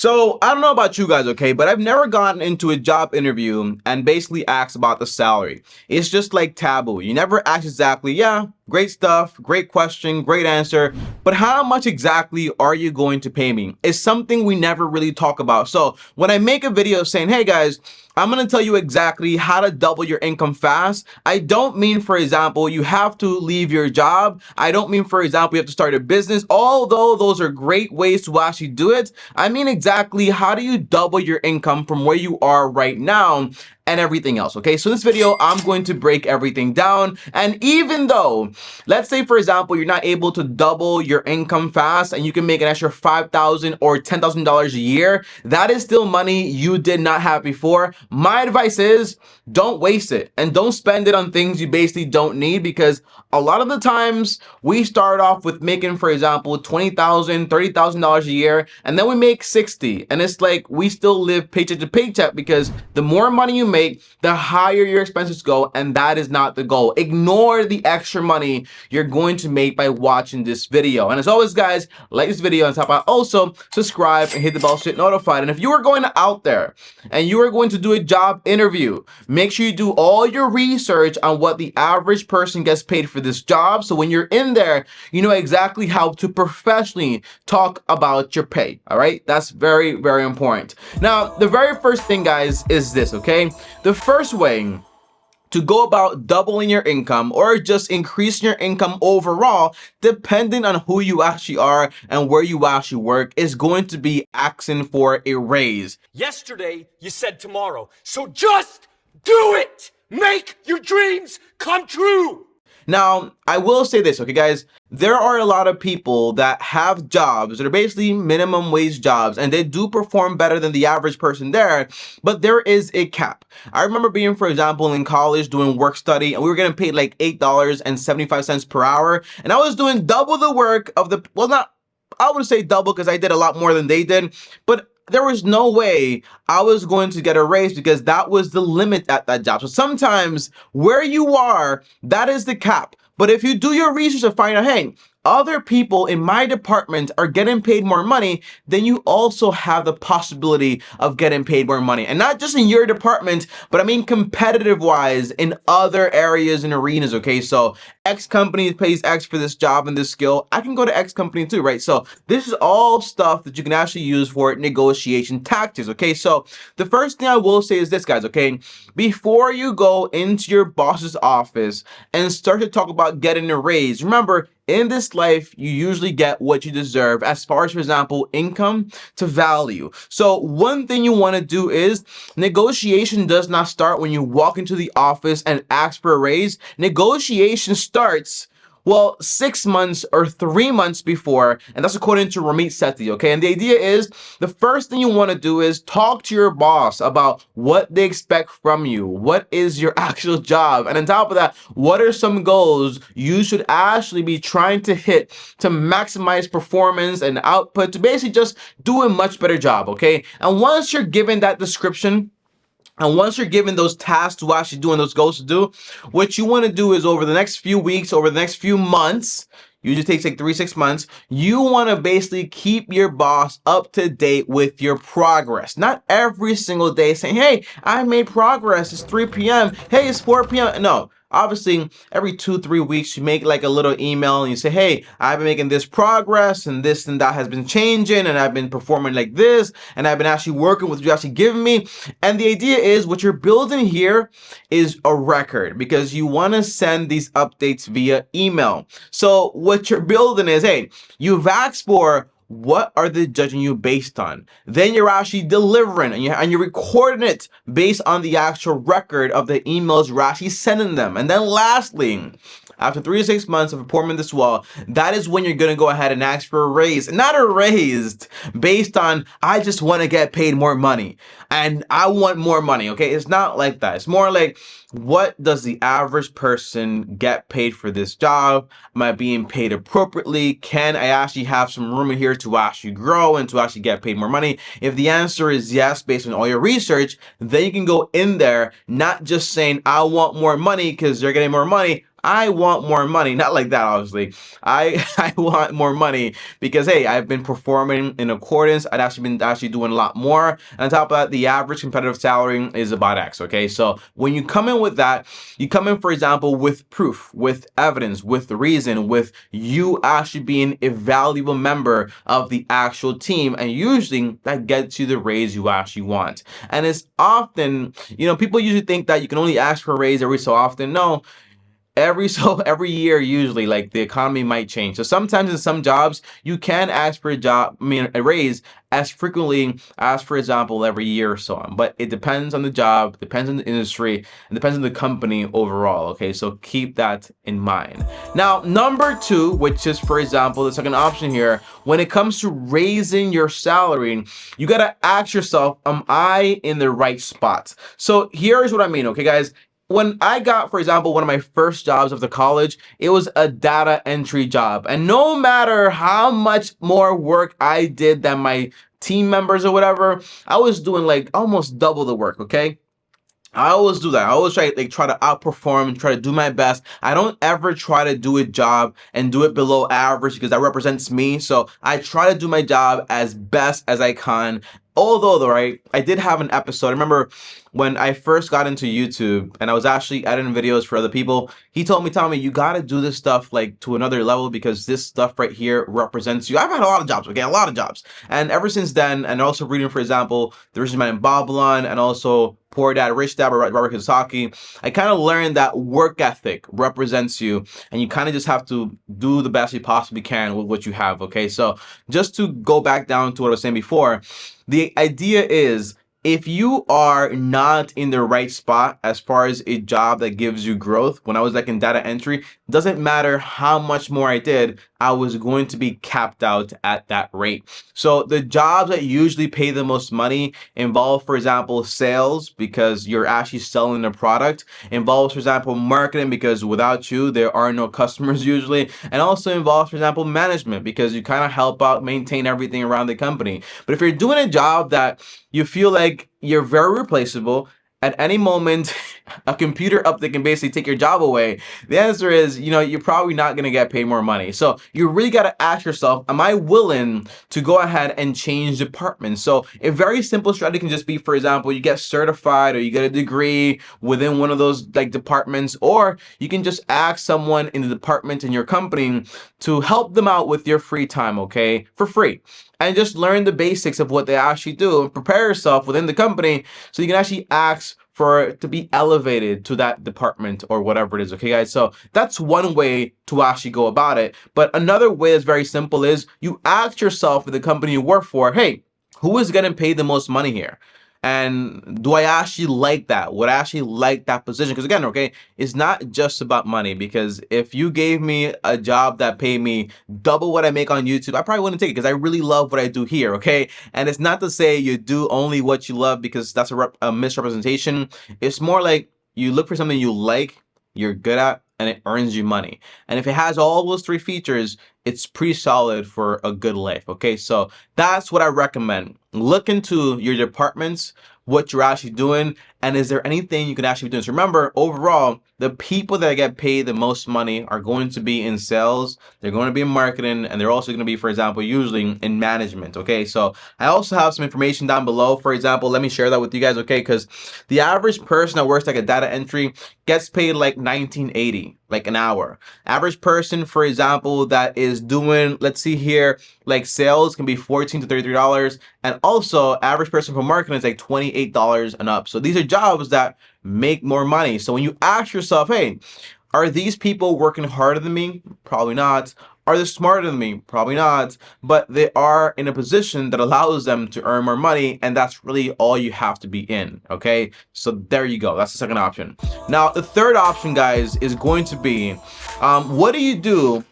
So I don't know about you guys, okay, but I've never gotten into a job interview and basically asked about the salary. It's just like taboo. You never ask exactly, yeah, great stuff, great question, great answer, but how much exactly are you going to pay me? It's something we never really talk about. So when I make a video saying, hey guys, I'm going to tell you exactly how to double your income fast, I don't mean, for example, you have to leave your job. I don't mean, for example, you have to start a business, although those are great ways to actually do it. I mean exactly how do you double your income from where you are right now and everything else. Okay, so in this video, I'm going to break everything down. And even though, let's say, for example, you're not able to double your income fast and you can make an extra $5,000 or $10,000 a year, that is still money you did not have before. My advice is don't waste it and don't spend it on things you basically don't need, because a lot of the times we start off with making, for example, $20,000, $30,000 a year, and then we make 60. And it's like we still live paycheck to paycheck, because the more money you make, the higher your expenses go, and that is not the goal. Ignore the extra money you're going to make by watching this video. And as always, guys, like this video and top out, also subscribe and hit the bell so you get notified. And if you are going out there and you are going to do a job interview, make sure you do all your research on what the average person gets paid for this job. So when you're in there, you know exactly how to professionally talk about your pay. All right, that's very, very important. Now, the very first thing, guys, is this, okay? The first way to go about doubling your income or just increasing your income overall, depending on who you actually are and where you actually work, is going to be asking for a raise. Yesterday, you said tomorrow, so just do it! Make your dreams come true! Now, I will say this, okay, guys, there are a lot of people that have jobs that are basically minimum wage jobs, and they do perform better than the average person there, but there is a cap. I remember being, for example, in college doing work study, and we were getting paid like $8.75 per hour, and I was doing double the work of the, well, not, I would say double because I did a lot more than they did, but there was no way I was going to get a raise because that was the limit at that job. So sometimes where you are, that is the cap. But if you do your research and find out, hey, other people in my department are getting paid more money, then you also have the possibility of getting paid more money. And not just in your department, but I mean competitive wise in other areas and arenas, okay? So X company pays X for this job and this skill. I can go to X company too, right? So this is all stuff that you can actually use for negotiation tactics, okay? So the first thing I will say is this, guys, okay? Before you go into your boss's office and start to talk about getting a raise, remember, in this life, you usually get what you deserve as far as, for example, income to value. So one thing you want to do is negotiation does not start when you walk into the office and ask for a raise. Negotiation starts, well, 6 months or 3 months before, and that's according to Ramit Sethi, okay? And the idea is the first thing you want to do is talk to your boss about what they expect from you. What is your actual job? And on top of that, what are some goals you should actually be trying to hit to maximize performance and output to basically just do a much better job, okay? And once you're given that description, and once you're given those tasks to actually do and those goals to do, what you want to do is over the next few weeks, over the next few months, usually takes like 3-6 months, you want to basically keep your boss up to date with your progress. Not every single day saying, hey, I made progress, it's 3 p.m., hey, it's 4 p.m. No. Obviously, every 2-3 weeks, you make like a little email and you say, hey, I've been making this progress and this and that has been changing and I've been performing like this and I've been actually working with what you actually giving me. And the idea is what you're building here is a record because you want to send these updates via email. So what you're building is, hey, you've asked for what are they judging you based on? Then you're actually delivering and you're recording it based on the actual record of the emails you're actually sending them. And then lastly, after 3 to 6 months of performing this well, that is when you're going to go ahead and ask for a raise. Not a raise based on, I just want to get paid more money and I want more money, okay? It's not like that. It's more like, what does the average person get paid for this job? Am I being paid appropriately? Can I actually have some room in here to actually grow and to actually get paid more money? If the answer is yes, based on all your research, then you can go in there, not just saying, I want more money because they're getting more money. I want more money. Not like that, obviously. I want more money because hey, I've been performing in accordance. I've actually been doing a lot more. And on top of that, the average competitive salary is about X. Okay, so when you come in with that, you come in, for example, with proof, with evidence, with reason, with you actually being a valuable member of the actual team, and usually that gets you the raise you actually want. And it's often, people usually think that you can only ask for a raise every so often. No, every year, usually, like, the economy might change. So sometimes in some jobs you can ask for a raise as frequently as, for example, every year or so on. But it depends on the job, depends on the industry, and depends on the company overall. Okay, so keep that in mind. Now, number two, which is, for example, the second option here, when it comes to raising your salary, you gotta ask yourself, am I in the right spot? So here's what I mean, okay, guys. When I got, for example, one of my first jobs after college, it was a data entry job. And no matter how much more work I did than my team members or whatever, I was doing like almost double the work, okay? I always do that. I always try to outperform, try to do my best. I don't ever try to do a job and do it below average because that represents me. So I try to do my job as best as I can. Although, though, right, I did have an episode. I remember when I first got into YouTube and I was actually editing videos for other people. He told me, Tommy, you got to do this stuff like to another level because this stuff right here represents you. I've had a lot of jobs, okay, a lot of jobs. And ever since then, and also reading, for example, The Richest Man in Babylon and also Poor Dad, Rich Dad by Robert Kiyosaki, I kind of learned that work ethic represents you, and you kind of just have to do the best you possibly can with what you have, okay? So just to go back down to what I was saying before, the idea is, if you are not in the right spot as far as a job that gives you growth, when I was like in data entry, doesn't matter how much more I did, I was going to be capped out at that rate. So the jobs that usually pay the most money involve, for example, sales, because you're actually selling a product, involves, for example, marketing, because without you, there are no customers usually, and also involves, for example, management, because you kind of help out maintain everything around the company. But if you're doing a job that you feel like you're very replaceable, at any moment a computer up that can basically take your job away, the answer is, you're probably not going to get paid more money. So you really got to ask yourself, am I willing to go ahead and change departments? So a very simple strategy can just be, for example, you get certified or you get a degree within one of those like departments, or you can just ask someone in the department in your company to help them out with your free time, okay, for free. And just learn the basics of what they actually do and prepare yourself within the company so you can actually ask for to be elevated to that department or whatever it is. Okay, guys, so that's one way to actually go about it. But another way that's very simple is you ask yourself in the company you work for, hey, who is getting paid the most money here? And do I actually like that? Would I actually like that position? Because again, okay, it's not just about money. Because if you gave me a job that paid me double what I make on YouTube, I probably wouldn't take it because I really love what I do here, okay? And it's not to say you do only what you love, because that's a misrepresentation. It's more like you look for something you like, you're good at, and it earns you money. And if it has all those three features, it's pretty solid for a good life, okay? So that's what I recommend. Look into your departments, what you're actually doing, and is there anything you can actually be doing. So remember, overall, the people that get paid the most money are going to be in sales, they're going to be in marketing, and they're also going to be, for example, usually in management, okay? So I also have some information down below. For example, let me share that with you guys, okay? Because the average person that works like a data entry gets paid like $19.80, like an hour. Average person, for example, that is doing, let's see here, like sales can be $14 to $33, and also average person for marketing is like $28 and up. So these are jobs that make more money. So when you ask yourself, hey, are these people working harder than me? Probably not. Are they smarter than me? Probably not. But they are in a position that allows them to earn more money, and that's really all you have to be in, okay? So there you go. That's the second option. Now, the third option, guys, is going to be, what do you do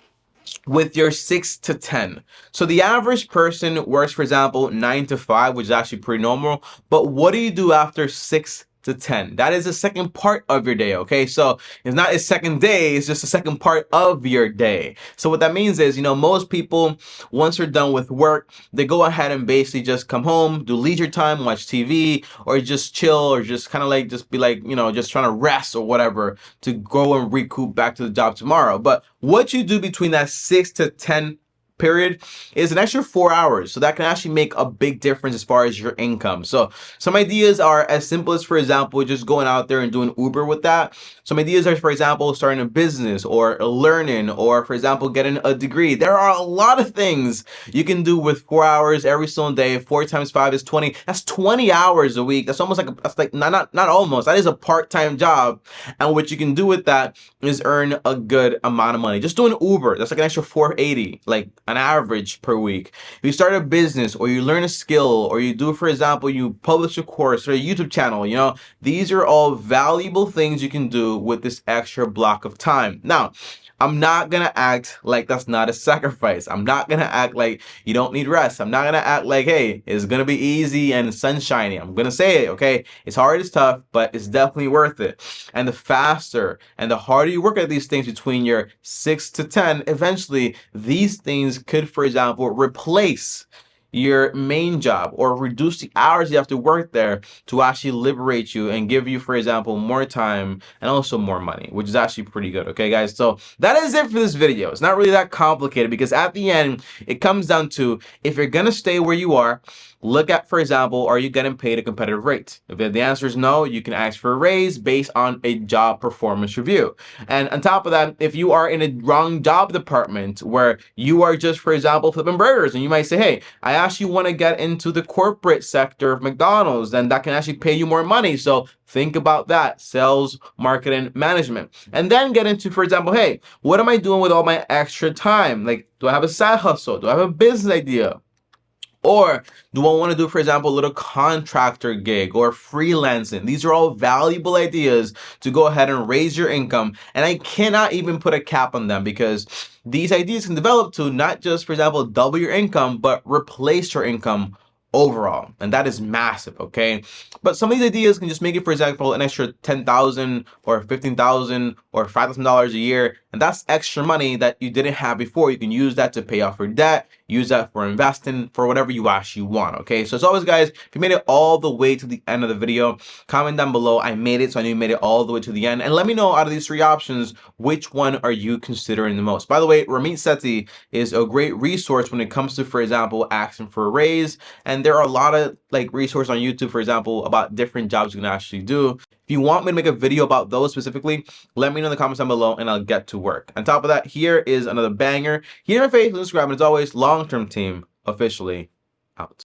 with your 6 to 10? So the average person works, for example, 9 to 5, which is actually pretty normal. But what do you do after 6 to to 10. That is the second part of your day, okay? So it's not a second day, it's just the second part of your day. So what that means is, most people, once they're done with work, they go ahead and basically just come home, do leisure time, watch TV, or just chill, or just kind of like, just be like, just trying to rest or whatever to go and recoup back to the job tomorrow. But what you do between that 6 to 10 period is an extra 4 hours, so that can actually make a big difference as far as your income. So some ideas are as simple as, for example, just going out there and doing Uber with that. Some ideas are, for example, starting a business or learning, or for example, getting a degree. There are a lot of things you can do with 4 hours every single day. 4 times 5 is 20. That's 20 hours a week. That's almost like that's like not almost, that is a part-time job. And what you can do with that is earn a good amount of money. Just doing Uber, that's like an extra 480, like an average per week. If you start a business, or you learn a skill, or you do, for example, you publish a course or a YouTube channel, these are all valuable things you can do with this extra block of time. Now, I'm not gonna act like that's not a sacrifice. I'm not gonna act like you don't need rest. I'm not gonna act like, hey, it's gonna be easy and sunshiny. I'm gonna say it, okay? It's hard, it's tough, but it's definitely worth it. And the faster and the harder you work at these things between your 6 to 10, eventually these things could, for example, replace your main job, or reduce the hours you have to work there to actually liberate you and give you, for example, more time and also more money, which is actually pretty good. Okay, guys, so that is it for this video. It's not really that complicated, because at the end it comes down to, if you're gonna stay where you are, look at, for example, are you getting paid a competitive rate? If the answer is no, you can ask for a raise based on a job performance review. And on top of that, if you are in a wrong job department where you are just, for example, flipping burgers, and you might say, hey, I actually want to get into the corporate sector of McDonald's, then that can actually pay you more money. So think about that, sales, marketing, management. And then get into, for example, hey, what am I doing with all my extra time? Like, do I have a side hustle? Do I have a business idea? Or do I want to do, for example, a little contractor gig or freelancing? These are all valuable ideas to go ahead and raise your income. And I cannot even put a cap on them, because these ideas can develop to not just, for example, double your income, but replace your income overall. And that is massive, okay? But some of these ideas can just make it, for example, an extra $10,000 or $15,000 or $5,000 a year. And that's extra money that you didn't have before. You can use that to pay off your debt, use that for investing, for whatever you actually want, okay? So as always, guys, if you made it all the way to the end of the video, comment down below, I made it, so I know you made it all the way to the end. And let me know, out of these 3 options, which one are you considering the most? By the way, Ramit Sethi is a great resource when it comes to, for example, asking for a raise. And there are a lot of like resources on YouTube, for example, about different jobs you can actually do. If you want me to make a video about those specifically, let me know in the comments down below and I'll get to work. On top of that, here is another banger. Here in my face, subscribe, and as always, long-term team officially out.